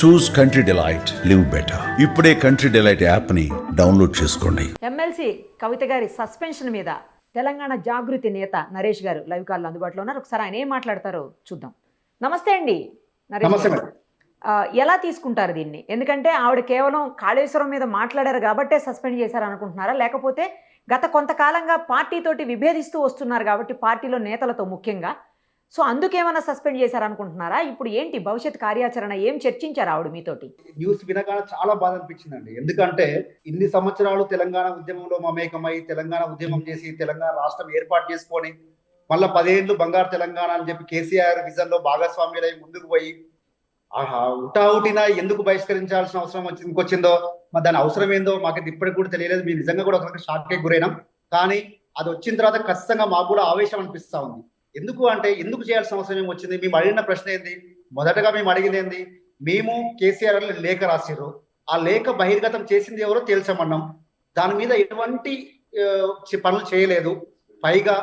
చూస్ country delight, live better. ఇప్పుడే country delight app ని download చేసుకోండి. ఎమ్మెల్సీ కవిత గారి సస్పెన్షన్ మీద తెలంగాణ జాగృతి నేత నరేష్ గారు లైవ్ కాల్ అందుబాటులో ఉన్నారు. ఒకసారి ఆయన ఏం మాట్లాడతారో చూద్దాం. నమస్తే అండి నరేష్ గారు. ఎలా తీసుకుంటారు దీన్ని? ఎందుకంటే ఆవిడ కేవలం కాళేశ్వరం మీద మాట్లాడారు కాబట్టే సస్పెండ్ చేశారు అనుకుంటున్నారా, లేకపోతే గత కొంతకాలంగా పార్టీతోటి విభేదిస్తూ వస్తున్నారు కాబట్టి పార్టీలో నేతలతో ముఖ్యంగా, సో అందుకేమైనా సస్పెండ్ చేశారనుకుంటున్నారా? ఇప్పుడు ఏంటి భవిష్యత్ కార్యాచరణ? ఏం చర్చించారు ఆవిడ మీతోటి? న్యూస్ వినగానే చాలా బాధ అనిపించిందండి. ఎందుకంటే ఇన్ని సంవత్సరాలు తెలంగాణ ఉద్యమంలో మమేకమై తెలంగాణ ఉద్యమం చేసి తెలంగాణ రాష్ట్రం ఏర్పాటు చేసుకొని మళ్ళా 10 ఏళ్ళు బంగారు తెలంగాణ అని చెప్పి కేసీఆర్ విజన్ లో భాగస్వామ్యులై ముందుకు పోయి ఉటావుటిన ఎందుకు బహిష్కరించాల్సిన అవసరం ఇంకొచ్చిందో, మరి దాని అవసరం ఏందో మాకు ఇప్పటికి కూడా తెలియలేదు. మేము నిజంగా కూడా ఒక షాక్కి గురైనాం. కానీ అది వచ్చిన తర్వాత ఖచ్చితంగా మాకు కూడా ఆవేశం అనిపిస్తా ఉంది. ఎందుకు అంటే ఎందుకు చేయాల్సిన అవసరం ఏమి వచ్చింది? మేము అడిగిన ప్రశ్న ఏంది? మొదటగా మేము అడిగింది ఏంది? మేము కేసీఆర్ లేఖ రాసిర్రు, ఆ లేఖ బహిర్గతం చేసింది ఎవరో తేల్చమన్నాం. దాని మీద ఎటువంటి పనులు చేయలేదు. పైగా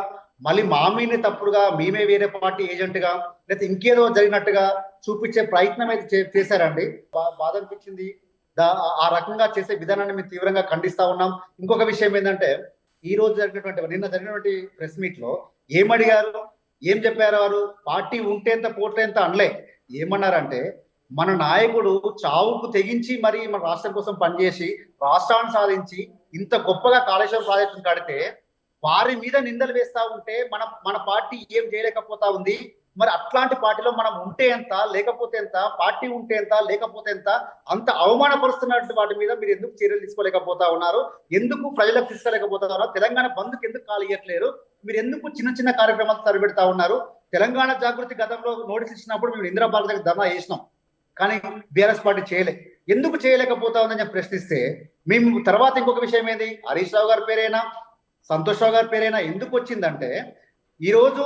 మళ్ళీ మా మీదే తప్పుడుగా మేమే వేరే పార్టీ ఏజెంట్గా లేకపోతే ఇంకేదో జరిగినట్టుగా చూపించే ప్రయత్నం అయితే చేశారండి. బాధ అనిపించింది. ఆ రకంగా చేసే విధానాన్ని మేము తీవ్రంగా ఖండిస్తా ఉన్నాం. ఇంకొక విషయం ఏంటంటే ఈ రోజు నిన్న జరిగినటువంటి ప్రెస్ మీట్ లో ఏమడిగారు, ఏం చెప్పారు? వారు పార్టీ ఉంటేంత పోటేంత అనలే. ఏమన్నారంటే మన నాయకుడు చావుకు తెగించి మరి మన రాష్ట్రం కోసం పనిచేసి రాష్ట్రాన్ని సాధించి ఇంత గొప్పగా కాళేశ్వరం ప్రాజెక్టును కడితే వారి మీద నిందలు వేస్తా ఉంటే మన పార్టీ ఏం చేయలేకపోతా ఉంది. మరి అట్లాంటి పార్టీలో మనం ఉంటే ఎంత లేకపోతే ఎంత, పార్టీ ఉంటే ఎంత లేకపోతే ఎంత, అంత అవమానపరుస్తున్నటువంటి వాటి మీద మీరు ఎందుకు చర్యలు తీసుకోలేకపోతా ఉన్నారు? ఎందుకు ప్రజలకు తీసుకోలేకపోతా ఉన్నారు? తెలంగాణ బంద్కు ఎందుకు కాలు ఇవ్వట్లేరు? మీరు ఎందుకు చిన్న చిన్న కార్యక్రమాలు సరిపెడతా ఉన్నారు? తెలంగాణ జాగృతి గతంలో నోటీస్ ఇచ్చినప్పుడు మేము ఇందిరాపార్క్ దగ్గర ధర్నా చేసినాం, కానీ బీఆర్ఎస్ పార్టీ ఎందుకు చేయలేకపోతా ఉందని చెప్పి ప్రశ్నిస్తే మేము తర్వాత ఇంకొక విషయం ఏంది, హరీష్ రావు గారి పేరైనా సంతోష్ రావు గారి పేరైనా ఎందుకు వచ్చిందంటే ఈరోజు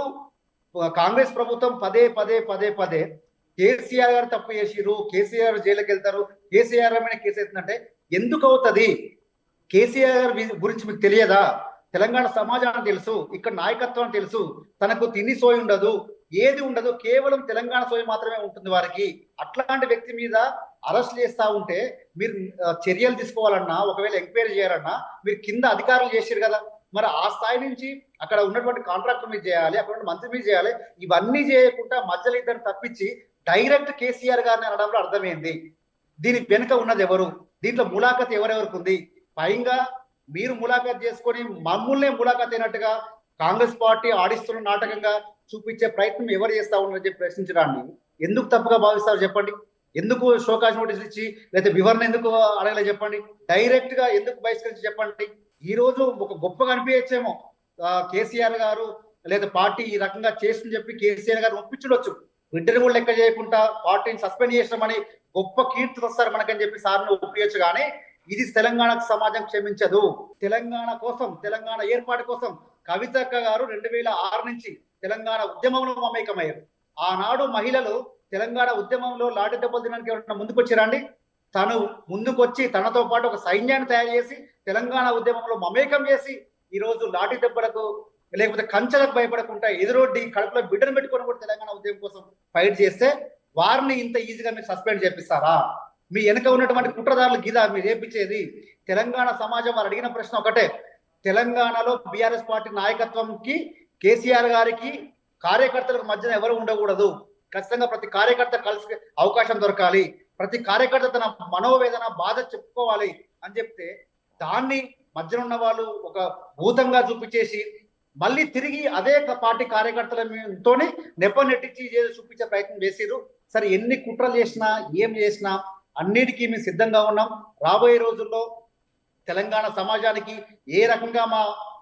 కాంగ్రెస్ ప్రభుత్వం పదే కేసీఆర్ గారు తప్పు చేసిరు, కేసీఆర్ జైలుకి వెళ్తారు, కేసీఆర్ మీద కేసు అవుతుందంటే ఎందుకు అవుతుంది? కేసీఆర్ గారి గురించి మీకు తెలియదా? తెలంగాణ సమాజానికి తెలుసు, ఇక్కడ నాయకత్వం తెలుసు, తనకు తిండి సోయి ఉండదు, ఏది ఉండదు, కేవలం తెలంగాణ సోయి మాత్రమే ఉంటుంది వారికి. అట్లాంటి వ్యక్తి మీద అరెస్ట్ చేస్తా ఉంటే మీరు చర్యలు తీసుకోవాలన్నా, ఒకవేళ ఎంక్వైరీ చేయాలన్నా మీరు కింద అధికారులు చేసారు కదా, మరి ఆ స్థాయి నుంచి అక్కడ ఉన్నటువంటి కాంట్రాక్టర్ మీద చేయాలి, అక్కడ ఉన్న మంత్రి మీద చేయాలి. ఇవన్నీ చేయకుండా మధ్యలో ఇద్దరిని తప్పించి డైరెక్ట్ కేసీఆర్ గారిని అనడంలో అర్థమైంది. దీని వెనుక ఉన్నది ఎవరు? దీంట్లో ములాఖత్ ఎవరెవరికి ఉంది? పైగా మీరు ములాఖత్ చేసుకొని మమ్మల్నే ములాఖత్ అయినట్టుగా కాంగ్రెస్ పార్టీ ఆడిస్తున్న నాటకంగా చూపించే ప్రయత్నం ఎవరు చేస్తా ఉన్నారని చెప్పి ప్రశ్నించడాన్ని ఎందుకు తప్పుగా భావిస్తారు చెప్పండి? ఎందుకు షోకాజ్ నోటీసులు ఇచ్చి లేదా వివరణ ఎందుకు అడగలేదు చెప్పండి? డైరెక్ట్ గా ఎందుకు బహిష్కరించి చెప్పండి? ఈ రోజు ఒక గొప్పగా అనిపించేమో కేసీఆర్ గారు లేదా పార్టీ ఈ రకంగా చేస్తుందని చెప్పి కేసీఆర్ గారు ఒప్పించవచ్చు. బిడ్డను కూడా లెక్క చేయకుండా పార్టీని సస్పెండ్ చేసినామని గొప్ప కీర్తి వస్తారు మనకని చెప్పి సార్ని ఒప్పించచ్చు. కానీ ఇది తెలంగాణకు సమాజం క్షమించదు. తెలంగాణ కోసం, తెలంగాణ ఏర్పాటు కోసం కవితక్క గారు 2006 నుంచి తెలంగాణ ఉద్యమంలో మమేకమయ్యారు. ఆనాడు మహిళలు తెలంగాణ ఉద్యమంలో లాఠీ దెబ్బలు తినడానికి ఎవరైనా ముందుకొచ్చారండి? తను ముందుకొచ్చి తనతో పాటు ఒక సైన్యాన్ని తయారు చేసి తెలంగాణ ఉద్యమంలో మమేకం చేసి ఈరోజు లాఠీ దెబ్బలకు లేకపోతే కంచెలకు భయపడకుండా ఎదురొడ్డి కడుపులో బిడ్డను పెట్టుకొని కూడా తెలంగాణ ఉద్యమం కోసం ఫైట్ చేస్తే వారిని ఇంత ఈజీగా మీరు సస్పెండ్ చేపిస్తారా? మీ వెనక ఉన్నటువంటి కుట్రదారులు గీదా మీరు చేపించేది? తెలంగాణ సమాజం వారు అడిగిన ప్రశ్న ఒకటే, తెలంగాణలో బీఆర్ఎస్ పార్టీ నాయకత్వంకి కేసీఆర్ గారికి కార్యకర్తలకు మధ్యన ఎవరు ఉండకూడదు. ఖచ్చితంగా ప్రతి కార్యకర్త కలిసి అవకాశం దొరకాలి, ప్రతి కార్యకర్త తన మనోవేదన బాధ చెప్పుకోవాలి అని చెప్తే దాన్ని మధ్యన ఉన్న వాళ్ళు ఒక భూతంగా చూపించేసి మళ్ళీ తిరిగి అదే పార్టీ కార్యకర్తలతోని నెట్టించి చూపించే ప్రయత్నం చేసిరు. సరే ఎన్ని కుట్రలు చేసినా ఏం చేసినా అన్నిటికీ మేము సిద్ధంగా ఉన్నాం. రాబోయే రోజుల్లో తెలంగాణ సమాజానికి ఏ రకంగా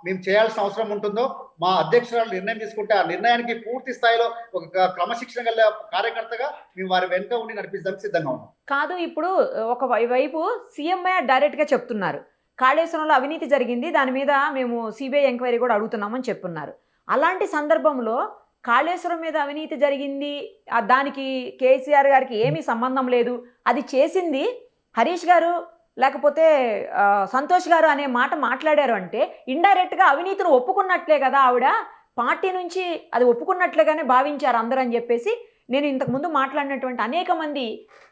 మేము చేయాల్సిన అవసరం ఉంటుందో మా అధ్యక్షురాలు నిర్ణయం తీసుకుంటే ఆ నిర్ణయానికి పూర్తి స్థాయిలో ఒక క్రమశిక్షణ గల కార్యకర్తగా మేము వారి వెంట ఉండి నడిపించడానికి సిద్ధంగా ఉన్నాం. కాదు, ఇప్పుడు ఒక వైపు సీఎంఐ డైరెక్ట్ గా చెప్తున్నారు కాళేశ్వరంలో అవినీతి జరిగింది, దాని మీద మేము సిబిఐ ఎంక్వైరీ కూడా అడుగుతున్నామని చెప్తున్నారు. అలాంటి సందర్భంలో కాళేశ్వరం మీద అవినీతి జరిగింది, దానికి కేసీఆర్ గారికి ఏమీ సంబంధం లేదు, అది చేసింది హరీష్ గారు లేకపోతే సంతోష్ గారు అనే మాట మాట్లాడారు అంటే ఇండైరెక్ట్గా అవినీతిని ఒప్పుకున్నట్లే కదా, ఆవిడ పార్టీ నుంచి అది ఒప్పుకున్నట్లుగానే భావించారు అందరూ అని చెప్పేసి నేను ఇంతకు ముందు మాట్లాడినటువంటి అనేక మంది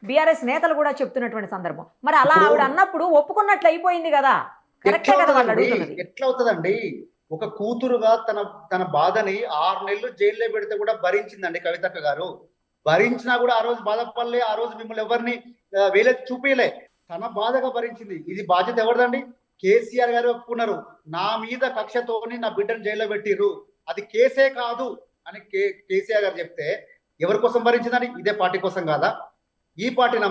బీఆర్ఎస్ నేతలు కూడా చెప్తున్నటువంటి సందర్భం. మరి అలా ఇప్పుడు ఆవిడ అన్నప్పుడు ఒప్పుకున్నట్లు అయిపోయింది కదా, కరెక్టే కదా వాళ్ళు అడుగుతున్నది. ఎట్లా అవుతుందండి? ఒక కూతురుగా తన తన బాధని 6 నెలలు జైల్లో పెడితే కూడా భరించిందండి కవితక్క గారు. భరించినా కూడా ఆ రోజు బాధపడలే, ఆ రోజు మిమ్మల్ని ఎవరిని వేలెత్తి చూపించలే. తన బాధగా భరించింది. ఇది బాధ్యత ఎవరిదండి? కేసీఆర్ గారు ఒప్పుకున్నారు, నా మీద కక్షతోని నా బిడ్డను జైల్లో పెట్టిర్రు, అది కేసే కాదు అని కేసీఆర్ గారు చెప్తే ఎవరి కోసం భరించిందని? ఇదే పార్టీ కోసం కాదా? ఈ పార్టీనా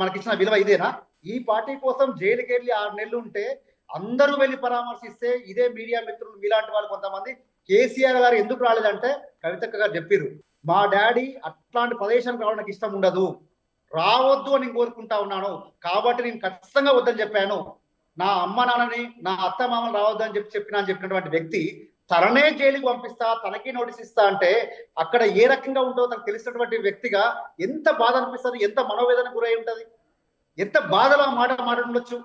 మనకిచ్చిన విలువ ఇదేనా? ఈ పార్టీ కోసం జైలుకి వెళ్ళి 6 నెలలు ఉంటే అందరూ వెళ్ళి పరామర్శిస్తే ఇదే మీడియా మిత్రులు మీలాంటి వాళ్ళు కొంతమంది కేసీఆర్ గారు ఎందుకు రాలేదంటే కవితక్క గారు చెప్పిర్రు, మా డాడీ అట్లాంటి ప్రదేశానికి రావడం నాకు ఇష్టం ఉండదు, రావద్దు అని కోరుకుంటా ఉన్నాను, కాబట్టి నేను ఖచ్చితంగా వద్దని చెప్పాను, నా అమ్మ నాన్నని నా అత్త మామని రావద్దు అని చెప్పినటువంటి వ్యక్తి తననే జైలుకి పంపిస్తా, తనకి నోటీస్ ఇస్తా అంటే అక్కడ ఏ రకంగా ఉంటుందో తనకు తెలిసినటువంటి వ్యక్తిగా ఎంత బాధ అనిపిస్తుంది, ఎంత మనోవేదన గురై ఉంటది, ఎంత బాధలో ఆ మాట మాట్లాడవచ్చు.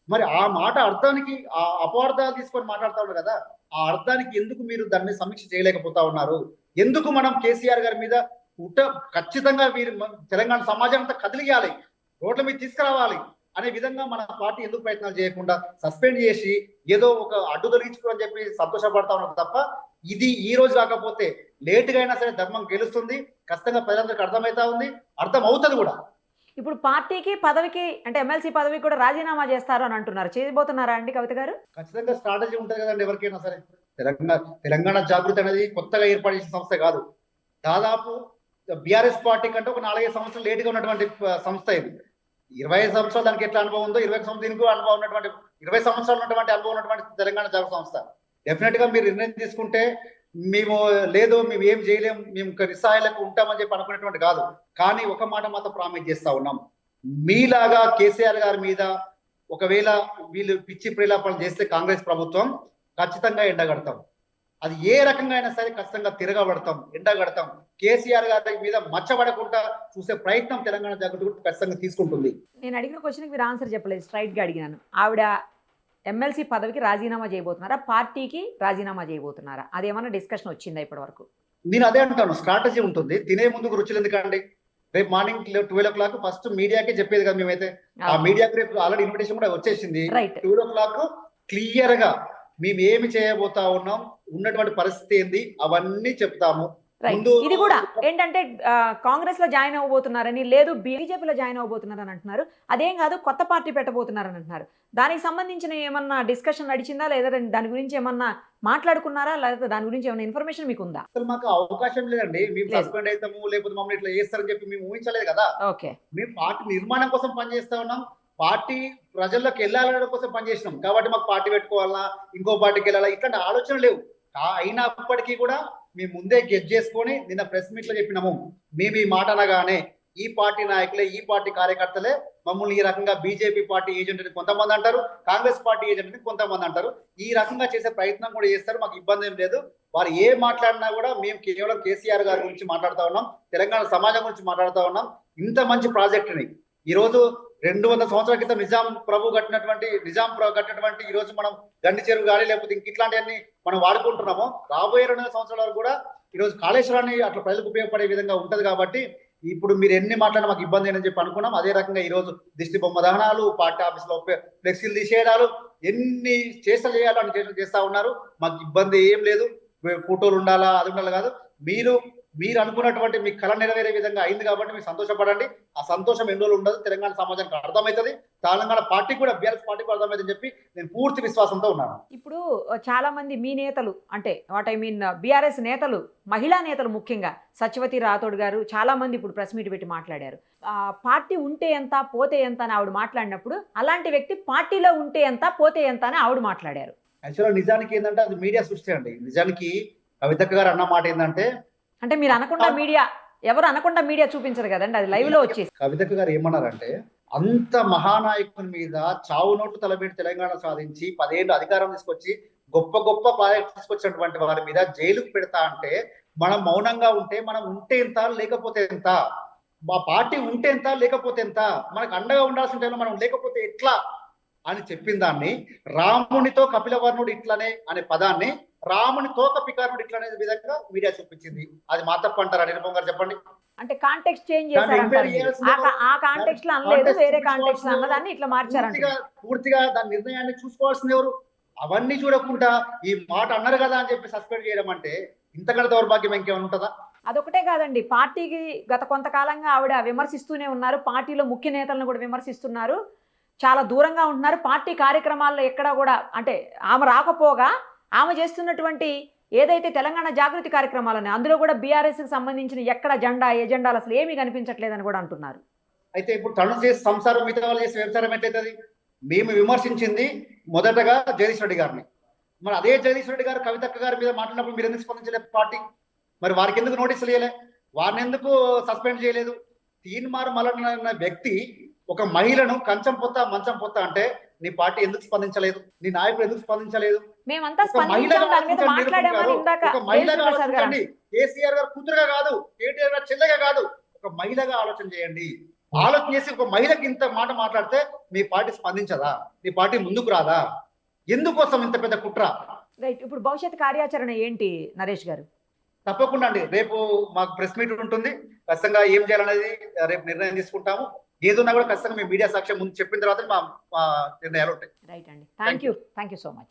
మరి ఆ మాట అర్థానికి ఆ అపార్థాలు తీసుకొని మాట్లాడుతా ఉన్నారు కదా, ఆ అర్థానికి ఎందుకు మీరు దాన్ని సమీక్ష చేయలేకపోతా ఉన్నారు? ఎందుకు మనం కేసీఆర్ గారి మీద ఖచ్చితంగా మీరు తెలంగాణ సమాజం అంతా కదిలియాలి, రోడ్ల మీద తీసుకురావాలి అనే విధంగా మన పార్టీ ఎందుకు ప్రయత్నాలు చేయకుండా సస్పెండ్ చేసి ఏదో ఒక అడ్డు తొలగించుకోని చెప్పి సంతోషపడతా ఉన్నారు తప్ప, ఇది ఈ రోజు కాకపోతే లేటుగా అయినా సరే ధర్మం గెలుస్తుంది, ఖచ్చితంగా ప్రజలందరికీ అర్థమవుతా ఉంది, అర్థం అవుతుంది కూడా. ఇప్పుడు పార్టీకి పదవికి అంటే ఎమ్మెల్సీ పదవికి కూడా రాజీనామా చేస్తారు అని అంటున్నారు, చేయబోతున్నారా అండి కవిత గారు? ఖచ్చితంగా స్ట్రాటజీ ఉంటుంది కదండి ఎవరికైనా సరే. తెలంగాణ జాగృతి అనేది కొత్తగా ఏర్పాటు చేసిన సంస్థ కాదు. దాదాపు బీఆర్ఎస్ పార్టీ కంటే ఒక 4-5 సంవత్సరాలు లేటుగా ఉన్నటువంటి సంస్థ ఇది. 25 సంవత్సరాలు దానికి ఎట్లా అనుభవం ఉందో 20 సంవత్సరాలు అనుభవం ఉన్నటువంటి 20 సంవత్సరాలు ఉన్నటువంటి అనుభవం ఉన్నటువంటి తెలంగాణ జాగృతి సంస్థ. డెఫినెట్ గా మీరు నిర్ణయం తీసుకుంటే మేము లేదు, మేము ఏం చేయలేం, మేము నిస్సహాయాలకు ఉంటామని చెప్పి అనుకునేటువంటి కాదు. కానీ ఒక మాట మాత్రం ప్రామిస్ చేస్తా ఉన్నాం, మీలాగా కేసీఆర్ గారి మీద ఒకవేళ వీళ్ళు పిచ్చి ప్రేలాపనలు చేస్తే కాంగ్రెస్ ప్రభుత్వం ఖచ్చితంగా ఎండగడతాం. అది ఏ రకంగా అయినా సరే ఖచ్చితంగా తిరగబడతాం, ఎండగడతాం. కేసీఆర్ గారి మీద మచ్చబడకుండా చూసే ప్రయత్నం తెలంగాణ జాగృతి ఖచ్చితంగా తీసుకుంటుంది. నేను అడిగిన క్వశ్చన్కి మీరు ఆన్సర్ చెప్పలేదు, స్ట్రైట్ గా అడిగినాను. ఆవిడ ఎమ్మెల్సీ పదవికి రాజీనామా చేయబోతున్నారా, పార్టీకి రాజీనామా చేయబోతున్నారా? అదేమన్నా డిస్కషన్ వచ్చిందా ఇప్పటి వరకు? నేను అదే అంటాను, స్ట్రాటజీ ఉంటుంది. తినే ముందుకు రుచులు ఎందుకండి? రేపు మార్నింగ్ 12 o'clock ఫస్ట్ మీడియాకి చెప్పేది కదా మేమైతే. ఆ మీడియాకి రేపు ఆల్రెడీ ఇన్విటేషన్ కూడా వచ్చేసింది. 12 o'clock క్లియర్ గా మేము ఏమి చేయబోతా ఉన్నాం, ఉన్నటువంటి పరిస్థితి ఏంది, అవన్నీ చెప్తాము. ఇది కూడా ఏంటంటే కాంగ్రెస్ లో జాయిన్ అవ్వబోతున్నారని, లేదు బీజేపీలో జాయిన్ అవ్వబోతున్నారని అంటున్నారు. అదేం కాదు, కొత్త పార్టీ పెట్టబోతున్నారని అంటున్నారు. దానికి సంబంధించిన ఏమన్నా డిస్కషన్ నడిచిందా, లేదా దాని గురించి ఏమన్నా మాట్లాడుకున్నారా, లేదా దాని గురించి ఏమైనా ఇన్ఫర్మేషన్ మీకు ఉందా? అసలు మాకు అవకాశం లేదండి. మేము సస్పెండ్ అవుతాము లేకపోతే మమ్మల్ని ఇట్లా చేస్తారని చెప్పి మేము ఊహించలేదు కదా. ఓకే, మేము పార్టీ నిర్మాణం కోసం పనిచేస్తా ఉన్నాం, పార్టీ ప్రజల్లోకి వెళ్ళాలనే కోసం పనిచేసినాం. కాబట్టి మాకు పార్టీ పెట్టుకోవాలన్నా, ఇంకో పార్టీకి వెళ్ళాలా, ఇట్లాంటి ఆలోచన లేవు. అయినప్పటికీ కూడా మేము ముందే గెట్ చేసుకొని నిన్న ప్రెస్ మీట్ లో చెప్పినాము, మేము ఈ మాట అనగానే ఈ పార్టీ నాయకులే, ఈ పార్టీ కార్యకర్తలే మమ్మల్ని ఈ రకంగా బీజేపీ పార్టీ ఏజెంట్ అని కొంతమంది అంటారు, కాంగ్రెస్ పార్టీ ఏజెంట్ అని కొంతమంది అంటారు. ఈ రకంగా చేసే ప్రయత్నం కూడా చేస్తారు, మాకు ఇబ్బంది ఏం లేదు. వారు ఏ మాట్లాడినా కూడా మేము కేవలం కేసీఆర్ గారి గురించి మాట్లాడుతూ ఉన్నాం, తెలంగాణ సమాజం గురించి మాట్లాడుతూ ఉన్నాం. ఇంత మంచి ప్రాజెక్టుని ఈరోజు 200 సంవత్సరాల క్రితం నిజాం కట్టినటువంటి ఈ రోజు మనం గండి చెరువు కానీ లేకపోతే ఇంక ఇట్లాంటివన్నీ మనం వాడుకుంటున్నాము. రాబోయే 200 సంవత్సరాల వరకు కూడా ఈరోజు కాళేశ్వరాన్ని అట్లా ప్రజలకు ఉపయోగపడే విధంగా ఉంటది. కాబట్టి ఇప్పుడు మీరు ఎన్ని మాట్లాడినా మాకు ఇబ్బంది అని చెప్పి అనుకున్నాం. అదే రకంగా ఈ రోజు దిష్టి బొమ్మ దహనాలు, పార్టీ ఆఫీస్ లో ఫ్లెక్సీలు తీసేయడాలు, ఎన్ని చేష్టలు చేయాలో అని చేస్తా ఉన్నారు. మాకు ఇబ్బంది ఏం లేదు. ఫోటోలు ఉండాలా, అది ఉండాలి కాదు. మీరు అనుకున్నటువంటి మీ కళ నెరవేరే విధంగా అయింది కాబట్టి మీరు సంతోషపడండి. ఆ సంతోషం ఎన్ని రోజులు ఉండదు, తెలంగాణ సమాజానికి అర్థమవుతుంది, తెలంగాణ పార్టీ కూడా బీఆర్ఎస్ పార్టీ కూడా అర్థమవుతుందని చెప్పి నేను పూర్తి విశ్వాసంతో ఉన్నాను. ఇప్పుడు చాలా మంది మీ నేతలు అంటే బీఆర్ఎస్ నేతలు, మహిళా నేతలు ముఖ్యంగా సత్యవతి రాథోడ్ గారు చాలా మంది ఇప్పుడు ప్రెస్ మీట్ పెట్టి మాట్లాడారు. పార్టీ ఉంటే ఎంత పోతే ఎంత అని ఆవిడ మాట్లాడినప్పుడు, అలాంటి వ్యక్తి పార్టీలో ఉంటే ఎంత పోతే ఎంత అని ఆవిడ మాట్లాడారు. యాక్చువల్గా నిజానికి ఏంటంటే అది మీడియా సృష్టి అండి. నిజానికి కవితక్క గారు అన్న మాట ఏంటంటే, అంటే మీరు అనకుండా మీడియా, ఎవరు అనకుండా మీడియా చూపించరు కదండి, అది లైవ్ లో వచ్చేసి. కవితక్క గారు ఏమన్నారంటే, అంత మహానాయకుని మీద చావు నోటు తలబెట్టి తెలంగాణ సాధించి 10 ఏళ్ళు అధికారం తీసుకొచ్చి గొప్ప గొప్ప ప్రాజెక్ట్ తీసుకొచ్చినటువంటి వారి మీద జైలుకు పెడతా అంటే మనం మౌనంగా ఉంటే, మనం ఉంటే ఎంత లేకపోతే ఎంత, మా పార్టీ ఉంటే ఎంత లేకపోతే ఎంత, మనకు అండగా ఉండాల్సిన టైంలో మనం లేకపోతే ఎట్లా అని చెప్పిన దాన్ని, రామునితో కపిలవర్ణుడు ఇట్లనే అనే పదాన్ని రాముని తోక పికారుడు ఇట్లా అనే విధంగా మీడియా చూపించింది. అది మా తప్పు అంటారా నిరుపం గారు? చెప్పండి. అంటే కాంటెక్స్ట్ చేంజ్ దాన్ని చేశారు ఎంక్వైరీ అంటారు మీరు. చేయాల్సింది ఎవరు? ఆ కాంటెక్స్ట్ లో అనలేదు, Context వేరే కాంటెక్స్ట్ లో చూపించుకోవాల్సింది అన్నదాన్ని ఇట్లా మార్చారు అంటారు. పూర్తిగా దాని నిర్ణయాన్ని చూసుకోవాల్సింది ఎవరు? అవన్నీ చూడకుండా ఈ మాట అన్నారు కదా అని చెప్పి సస్పెండ్ చేయడం అంటే ఇంతకంటే దౌర్భాగ్యం ఇంకేమైనా ఉంటుందా? అదొకటే కాదండి, పార్టీకి గత కొంతకాలంగా ఆవిడ విమర్శిస్తూనే ఉన్నారు, పార్టీలో ముఖ్య నేతలను కూడా విమర్శిస్తున్నారు, చాలా దూరంగా ఉంటున్నారు, పార్టీ కార్యక్రమాల్లో ఎక్కడా కూడా అంటే ఆమె రాకపోగా ఆమె చేస్తున్నటువంటి ఏదైతే తెలంగాణ జాగృతి కార్యక్రమాలని అందులో కూడా బీఆర్ఎస్కి సంబంధించిన ఎక్కడ ఎజెండాలు అసలు ఏమీ కనిపించట్లేదని కూడా అంటున్నారు. అయితే ఇప్పుడు తను చేసే సంసారం మిగతా వాళ్ళు చేసే వ్యవసాయం ఎట్లయితుంది? మేము విమర్శించింది మొదటగా జగదీష్ రెడ్డి గారిని. మరి అదే జగదీష్ రెడ్డి గారు కవితక్క గారి మీద మాట్లాడినప్పుడు మీరు ఎందుకు స్పందించలేదు పార్టీ? మరి వారికి ఎందుకు నోటీసులు ఇవ్వలే? వారిని ఎందుకు సస్పెండ్ చేయలేదు? తీన్మార్ మల్లన్న అన్న వ్యక్తి ఒక మహిళను కంచం పొత్త మంచం పొత్త అంటే నీ పార్టీ ఎందుకు స్పందించలేదు? నీ నాయకుడు ఎందుకు స్పందించలేదు? మేమంతా ఒక మహిళగా స్పందించాం, దాని మీద ఆలోచించండి మాట్లాడామని నిరూపణ ఇందాక గారు. ఒక మహిళగా ప్రసాద్ గారు ఆలోచించండి. కేసీఆర్ గారు కూతురుగా కాదు, కేటీఆర్ గారు చెల్లెగా కాదు, ఒక మహిళగా ఆలోచన చేయండి. ఆలోచన చేసి ఒక మహిళకి ఇంత మాట మాట్లాడితే మీ పార్టీ స్పందించదా? మీ పార్టీ ముందుకు రాదా? ఎందుకోసం ఇంత పెద్ద కుట్ర? రైట్. ఇప్పుడు భవిష్యత్ కార్యాచరణ ఏంటి నరేష్ గారు? తప్పకుండా అండి, రేపు మాకు ప్రెస్ మీట్ ఉంటుంది. ఖచ్చితంగా ఏం చేయాలనేది రేపు నిర్ణయం తీసుకుంటాము. ఏదున్నా కూడా ఖచ్చితంగా మేము మీడియా సాక్ష్యం ముందు చెప్పిన తర్వాత మా నిర్ణయాలు ఉంటాయి. రైట్ అండి, థ్యాంక్ యూ సో మచ్.